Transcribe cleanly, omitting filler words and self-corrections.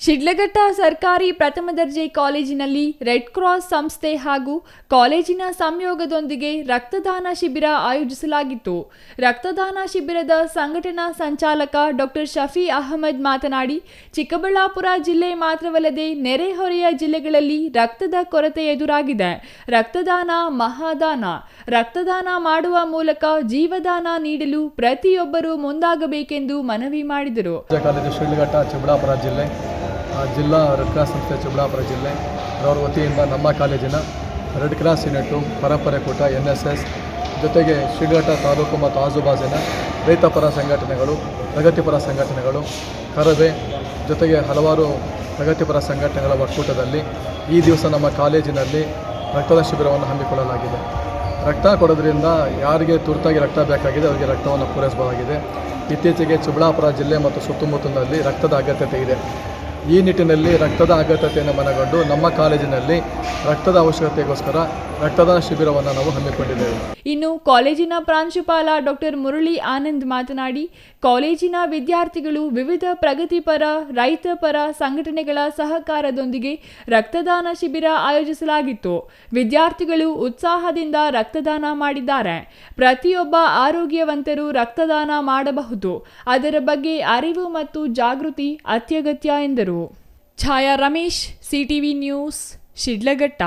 ಶಿಡ್ಲಘಟ್ಟ ಸರ್ಕಾರಿ ಪ್ರಥಮ ದರ್ಜೆ ಕಾಲೇಜಿನಲ್ಲಿ ರೆಡ್ ಕ್ರಾಸ್ ಸಂಸ್ಥೆ ಹಾಗೂ ಕಾಲೇಜಿನ ಸಂಯೋಗದೊಂದಿಗೆ ರಕ್ತದಾನ ಶಿಬಿರ ಆಯೋಜಿಸಲಾಗಿತ್ತು. ರಕ್ತದಾನ ಶಿಬಿರದ ಸಂಘಟನಾ ಸಂಚಾಲಕ ಡಾಕ್ಟರ್ ಶಫಿ ಅಹಮದ್ ಮಾತನಾಡಿ, ಚಿಕ್ಕಬಳ್ಳಾಪುರ ಜಿಲ್ಲೆ ಮಾತ್ರವಲ್ಲದೆ ನೆರೆಹೊರೆಯ ಜಿಲ್ಲೆಗಳಲ್ಲಿ ರಕ್ತದ ಕೊರತೆ ಎದುರಾಗಿದೆ. ರಕ್ತದಾನ ಮಹಾದಾನ. ರಕ್ತದಾನ ಮಾಡುವ ಮೂಲಕ ಜೀವದಾನ ನೀಡಲು ಪ್ರತಿಯೊಬ್ಬರೂ ಮುಂದಾಗಬೇಕೆಂದು ಮನವಿ ಮಾಡಿದರು. ಜಿಲ್ಲಾ ರೆಡ್ ಕ್ರಾಸ್ ಸಂಸ್ಥೆ ಚಿಕ್ಕಬಳ್ಳಾಪುರ ಜಿಲ್ಲೆ ಅವರ ವತಿಯಿಂದ ನಮ್ಮ ಕಾಲೇಜಿನ ರೆಡ್ ಕ್ರಾಸ್ ಯೂನಿಟು, ಪರಂಪರೆ ಕೂಟ, NSS ಜೊತೆಗೆ ಶಿಡ್ಲಘಟ್ಟ ತಾಲೂಕು ಮತ್ತು ಆಜುಬಾಜಿನ ರೈತಪರ ಸಂಘಟನೆಗಳು, ಪ್ರಗತಿಪರ ಸಂಘಟನೆಗಳು, ಕರವೇ ಜೊತೆಗೆ ಹಲವಾರು ಪ್ರಗತಿಪರ ಸಂಘಟನೆಗಳ ಒಕ್ಕೂಟದಲ್ಲಿ ಈ ದಿವಸ ನಮ್ಮ ಕಾಲೇಜಿನಲ್ಲಿ ರಕ್ತದ ಶಿಬಿರವನ್ನು ಹಮ್ಮಿಕೊಳ್ಳಲಾಗಿದೆ. ರಕ್ತ ಕೊಡೋದ್ರಿಂದ ಯಾರಿಗೆ ತುರ್ತಾಗಿ ರಕ್ತ ಬೇಕಾಗಿದೆ ಅವರಿಗೆ ರಕ್ತವನ್ನು ಪೂರೈಸಬಹುದಾಗಿದೆ. ಇತ್ತೀಚೆಗೆ ಚಿಕ್ಕಬಳ್ಳಾಪುರ ಜಿಲ್ಲೆ ಮತ್ತು ಸುತ್ತಮುತ್ತಲಿನಲ್ಲಿ ರಕ್ತದ ಅಗತ್ಯತೆ ಇದೆ. ಈ ನಿಟ್ಟಿನಲ್ಲಿ ರಕ್ತದ ಅಗತ್ಯತೆಯನ್ನು ಮನಗಂಡು ನಮ್ಮ ಕಾಲೇಜಿನಲ್ಲಿ ರಕ್ತದ ಅವಶ್ಯಕತೆಗೋಸ್ಕರ ರಕ್ತದಾನ ಶಿಬಿರವನ್ನು ನಾವು ಹಮ್ಮಿಕೊಂಡಿದ್ದೇವೆ. ಇನ್ನು ಕಾಲೇಜಿನ ಪ್ರಾಂಶುಪಾಲ ಡಾಕ್ಟರ್ ಮುರಳಿ ಆನಂದ್ ಮಾತನಾಡಿ, ಕಾಲೇಜಿನ ವಿದ್ಯಾರ್ಥಿಗಳು ವಿವಿಧ ಪ್ರಗತಿಪರ, ರೈತಪರ ಸಂಘಟನೆಗಳ ಸಹಕಾರದೊಂದಿಗೆ ರಕ್ತದಾನ ಶಿಬಿರ ಆಯೋಜಿಸಲಾಗಿತ್ತು. ವಿದ್ಯಾರ್ಥಿಗಳು ಉತ್ಸಾಹದಿಂದ ರಕ್ತದಾನ ಮಾಡಿದ್ದಾರೆ. ಪ್ರತಿಯೊಬ್ಬ ಆರೋಗ್ಯವಂತರು ರಕ್ತದಾನ ಮಾಡಬಹುದು. ಅದರ ಬಗ್ಗೆ ಅರಿವು ಮತ್ತು ಜಾಗೃತಿ ಅತ್ಯಗತ್ಯ ಎಂದರು. ಛಾಯಾ ರಮೇಶ್, CTV ನ್ಯೂಸ್, ಶಿಡ್ಲಘಟ್ಟ.